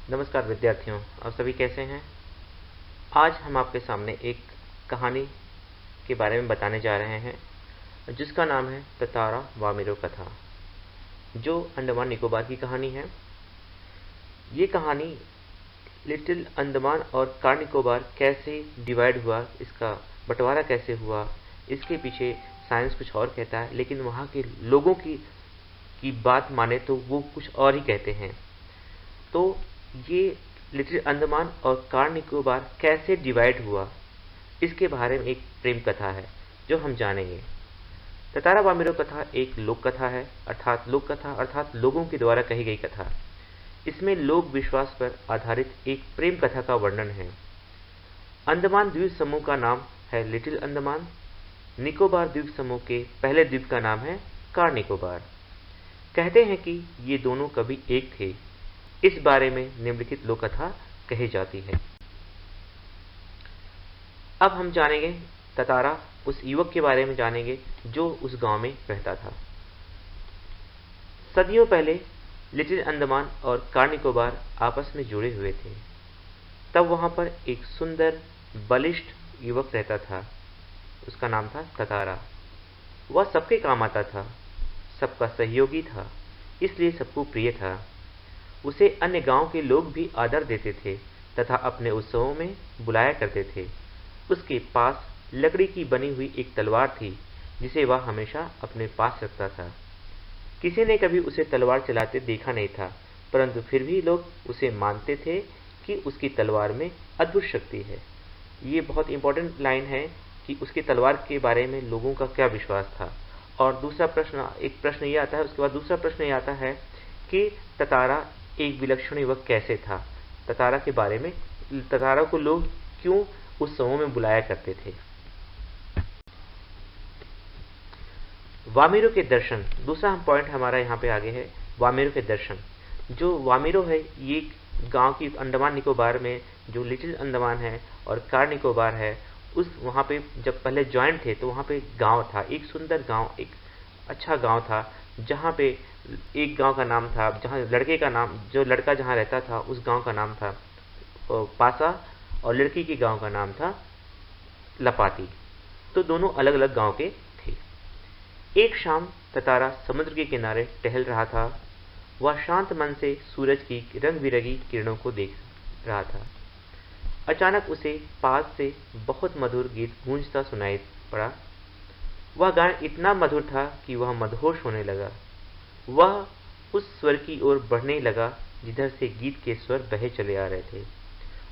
नमस्कार विद्यार्थियों, आप सभी कैसे हैं। आज हम आपके सामने एक कहानी के बारे में बताने जा रहे हैं जिसका नाम है ततारा वामिरो कथा, जो अंडमान निकोबार की कहानी है। ये कहानी लिटिल अंडमान और कार निकोबार कैसे डिवाइड हुआ, इसका बंटवारा कैसे हुआ, इसके पीछे साइंस कुछ और कहता है, लेकिन वहाँ के लोगों की बात माने तो वो कुछ और ही कहते हैं। तो ये लिटिल अंडमान और कार निकोबार कैसे डिवाइड हुआ, इसके बारे में एक प्रेम कथा है जो हम जानेंगे। ततारा वामिरो कथा एक लोक कथा है, अर्थात लोक कथा अर्थात लोगों के द्वारा कही गई कथा। इसमें लोक विश्वास पर आधारित एक प्रेम कथा का वर्णन है। अंडमान द्वीप समूह का नाम है लिटिल अंडमान। निकोबार द्वीप समूह के पहले द्वीप का नाम है कार निकोबार। कहते हैं कि ये दोनों कभी एक थे। इस बारे में निम्नलिखित लोक कथा कही जाती है। अब हम जानेंगे ततारा, उस युवक के बारे में जानेंगे जो उस गांव में रहता था। सदियों पहले लिटिल अंडमान और कार निकोबार आपस में जुड़े हुए थे। तब वहां पर एक सुंदर बलिष्ठ युवक रहता था। उसका नाम था ततारा। वह सबके काम आता था, सबका सहयोगी था, इसलिए सबको प्रिय था। उसे अन्य गांव के लोग भी आदर देते थे तथा अपने उत्सवों में बुलाया करते थे। उसके पास लकड़ी की बनी हुई एक तलवार थी जिसे वह हमेशा अपने पास रखता था। किसी ने कभी उसे तलवार चलाते देखा नहीं था, परंतु फिर भी लोग उसे मानते थे कि उसकी तलवार में अद्भुत शक्ति है। ये बहुत इंपॉर्टेंट लाइन है कि उसकी तलवार के बारे में लोगों का क्या विश्वास था। और दूसरा प्रश्न, एक प्रश्न ये आता है, उसके बाद दूसरा प्रश्न ये आता है कि ततारा एक विलक्षण युवक कैसे था। ततारा के बारे में, ततारा को लोग क्यों उस समूह में बुलाया करते थे। वामिरो के दर्शन, दूसरा पॉइंट हमारा यहाँ पे आगे है। वामिरो के दर्शन, जो वामिरो है ये गांव की अंडमान निकोबार में, जो लिटिल अंडमान है और कार निकोबार है, उस वहाँ पे जब पहले ज्वाइंट थे तो वहाँ पे गांव था, एक सुंदर गांव, एक अच्छा गांव था, जहाँ पे एक गांव का नाम था, जहाँ लड़के का नाम, जो लड़का जहाँ रहता था उस गांव का नाम था पासा, और लड़की के गांव का नाम था लपाती। तो दोनों अलग अलग गांव के थे। एक शाम ततारा समुद्र के किनारे टहल रहा था। वह शांत मन से सूरज की रंग बिरंगी किरणों को देख रहा था। अचानक उसे पास से बहुत मधुर गीत गूंजता सुनाई पड़ा। वह गान इतना मधुर था कि वह मदहोश होने लगा। वह उस स्वर की ओर बढ़ने लगा जिधर से गीत के स्वर बहे चले आ रहे थे।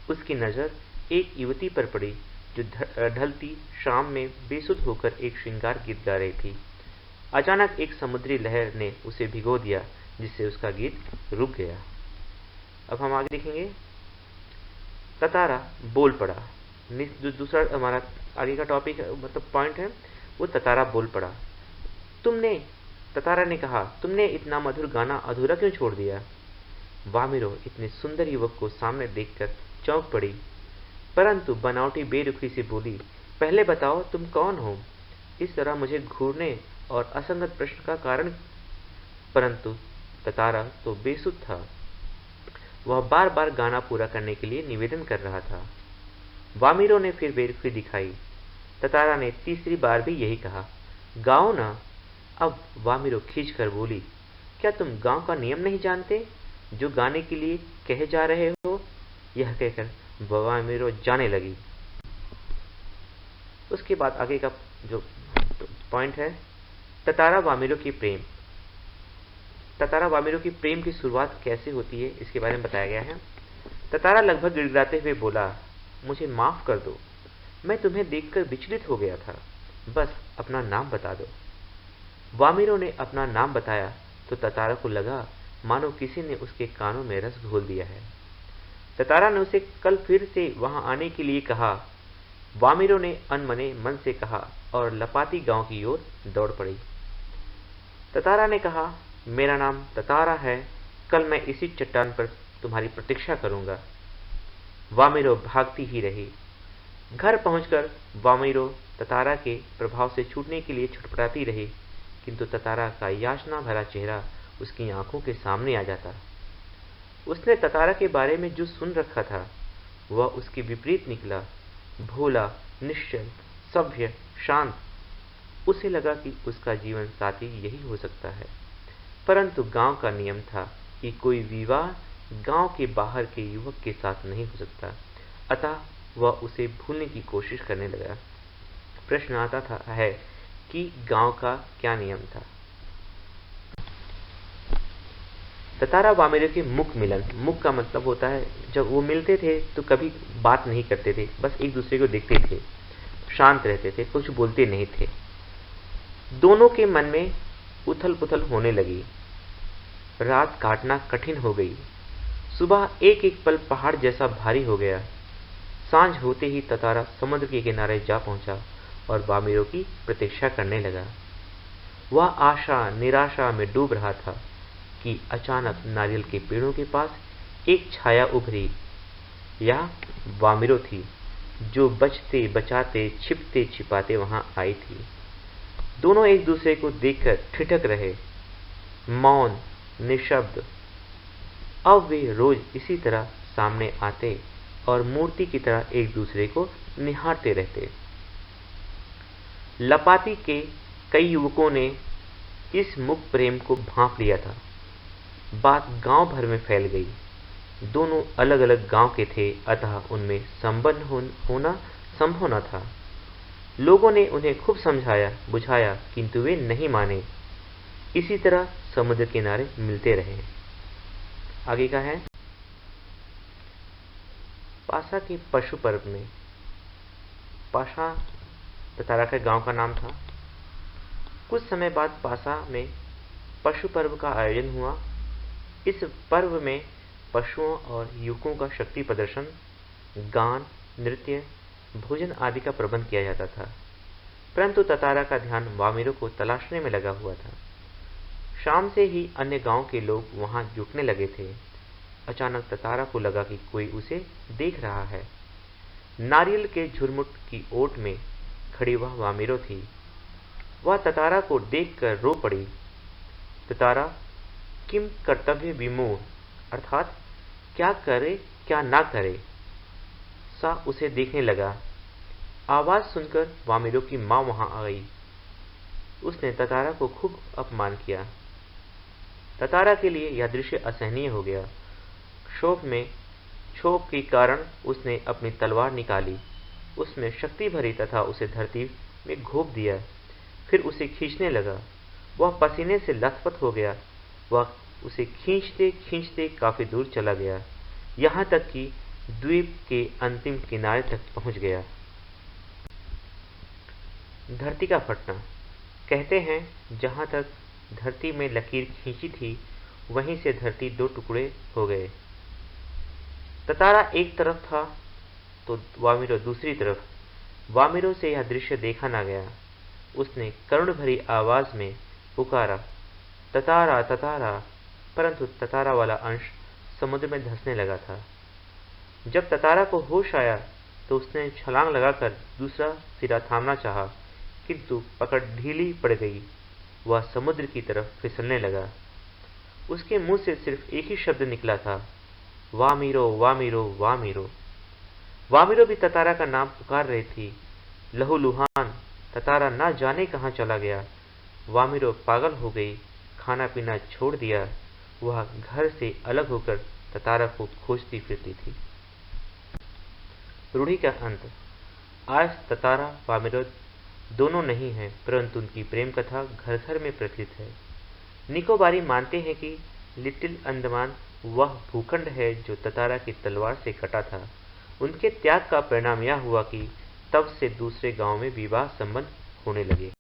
उसकी नजर एक युवती पर पड़ी जो ढलती शाम में बेसुध होकर एक श्रृंगार गीत गा रही थी। अचानक एक समुद्री लहर ने उसे भिगो दिया, जिससे उसका गीत रुक गया। अब हम आगे देखेंगे। ततारा बोल पड़ा। जो दूसरा हमारा आगे का टॉपिक है, मतलब पॉइंट है, वो ततारा बोल पड़ा। ततारा ने कहा, तुमने इतना मधुर गाना अधूरा क्यों छोड़ दिया। वामिरो इतने सुंदर युवक को सामने देखकर चौंक पड़ी, परंतु बनावटी बेरुखी से बोली, पहले बताओ तुम कौन हो। इस तरह मुझे घूरने और असंगत प्रश्न का कारण। परंतु ततारा तो बेसुध था। वह बार बार गाना पूरा करने के लिए निवेदन कर रहा था। वामिरो ने फिर बेरुखी दिखाई। ततारा ने तीसरी बार भी यही कहा, गाओ ना। अब वामिरो खींच कर बोली, क्या तुम गांव का नियम नहीं जानते जो गाने के लिए कहे जा रहे हो। यह कहकर वामिरो जाने लगी। उसके बाद आगे का जो पॉइंट है, ततारा वामिरो की प्रेम। ततारा वामिरो की प्रेम की शुरुआत कैसे होती है, इसके बारे में बताया गया है। ततारा लगभग गिड़गिड़ाते हुए बोला, मुझे माफ कर दो, मैं तुम्हें देखकर विचलित हो गया था। बस अपना नाम बता दो। वामिरो ने अपना नाम बताया तो ततारा को लगा मानो किसी ने उसके कानों में रस घोल दिया है। ततारा ने उसे कल फिर से वहां आने के लिए कहा। वामिरो ने अनमने मन से कहा और लपाती गांव की ओर दौड़ पड़ी। ततारा ने कहा, मेरा नाम ततारा है, कल मैं इसी चट्टान पर तुम्हारी प्रतीक्षा करूंगा। वामिरो भागती ही रही। घर पहुंचकर वामिरो ततारा के प्रभाव से छूटने के लिए छटपटाती रही, किंतु ततारा का याचना भरा चेहरा उसकी आंखों के सामने आ जाता। उसने ततारा के बारे में जो सुन रखा था वह उसके विपरीत निकला। भोला, निश्चल, सभ्य, शांत। उसे लगा कि उसका जीवन साथी यही हो सकता है, परंतु गांव का नियम था कि कोई विवाह गांव के बाहर के युवक के साथ नहीं हो सकता, अतः वह उसे भूलने की कोशिश करने लगा। प्रश्न आता है कि गांव का क्या नियम था। ततारा वामेरो के मुख मिलन। मुख का मतलब होता है जब वो मिलते थे तो कभी बात नहीं करते थे, बस एक दूसरे को देखते थे, शांत रहते थे, कुछ बोलते नहीं थे। दोनों के मन में उथल पुथल होने लगी। रात काटना कठिन हो गई। सुबह एक एक पल पहाड़ जैसा भारी हो गया। सांझ होते ही ततारा समुद्र के किनारे जा पहुंचा और वामेरो की प्रतीक्षा करने लगा। वह आशा निराशा में डूब रहा था कि अचानक नारियल के पेड़ों के पास एक छाया उभरी। यह वामेरो थी, जो बचते बचाते छिपते छिपाते वहां आई थी। दोनों एक दूसरे को देखकर ठिठक रहे, मौन, निशब्द। अब वे रोज इसी तरह सामने आते और मूर्ति की तरह एक दूसरे को निहारते रहते। लपाती के कई युवकों ने इस मुख प्रेम को भांप लिया था। बात गांव भर में फैल गई। दोनों अलग अलग गांव के थे, अतः उनमें संबंध होना संभव न था। लोगों ने उन्हें खूब समझाया बुझाया, किंतु वे नहीं माने। इसी तरह समुद्र किनारे मिलते रहे। आगे का है, पासा के पशु पर्व में। पासा ततारा के गांव का नाम था। कुछ समय बाद पासा में पशु पर्व का आयोजन हुआ। इस पर्व में पशुओं और युवकों का शक्ति प्रदर्शन, गान, नृत्य, भोजन आदि का प्रबंध किया जाता था, परंतु ततारा का ध्यान वामेरो को तलाशने में लगा हुआ था। शाम से ही अन्य गांव के लोग वहां जुटने लगे थे। अचानक ततारा को लगा कि कोई उसे देख रहा है। नारियल के झुरमुट की ओट में खड़ी वह वामेरो थी। वह ततारा को देखकर रो पड़ी। ततारा किम कर्तव्य विमूढ़, अर्थात क्या करे क्या ना करे, सा उसे देखने लगा। आवाज सुनकर वामेरो की मां वहां आ गई। उसने ततारा को खूब अपमान किया। ततारा के लिए यह दृश्य असहनीय हो गया। क्षोभ के कारण उसने अपनी तलवार निकाली। उसमें शक्ति भरी तथा उसे धरती में घोंप दिया। फिर उसे खींचने लगा। वह पसीने से लथपथ हो गया। वह उसे खींचते खींचते काफी दूर चला गया, यहां तक कि द्वीप के अंतिम किनारे तक पहुंच गया। धरती का फटना। कहते हैं जहां तक धरती में लकीर खींची थी वहीं से धरती दो टुकड़े हो गए। ततारा एक तरफ था तो वामेरो दूसरी तरफ। वामेरो से यह दृश्य देखा ना गया। उसने करुण भरी आवाज में पुकारा, ततारा ततारा, परंतु ततारा वाला अंश समुद्र में धंसने लगा था। जब ततारा को होश आया तो उसने छलांग लगाकर दूसरा सिरा थामना चाहा, किंतु पकड़ ढीली पड़ गई। वह समुद्र की तरफ फिसलने लगा। उसके मुंह से सिर्फ एक ही शब्द निकला था, वामेरो वामेरो वामेरो। वामेरो भी ततारा का नाम पुकार रही थी। लहूलुहान ततारा ना जाने कहां चला गया। वामेरो पागल हो गई, खाना पीना छोड़ दिया। वह घर से अलग होकर ततारा को खोजती फिरती थी। रूढ़ी का अंत। आज ततारा वामेरो दोनों नहीं हैं, परंतु उनकी प्रेम कथा घर घर में प्रचलित है। निकोबारी मानते हैं कि लिटिल अंडमान वह भूखंड है जो ततारा की तलवार से कटा था। उनके त्याग का परिणाम यह हुआ कि तब से दूसरे गांव में विवाह संबंध होने लगे।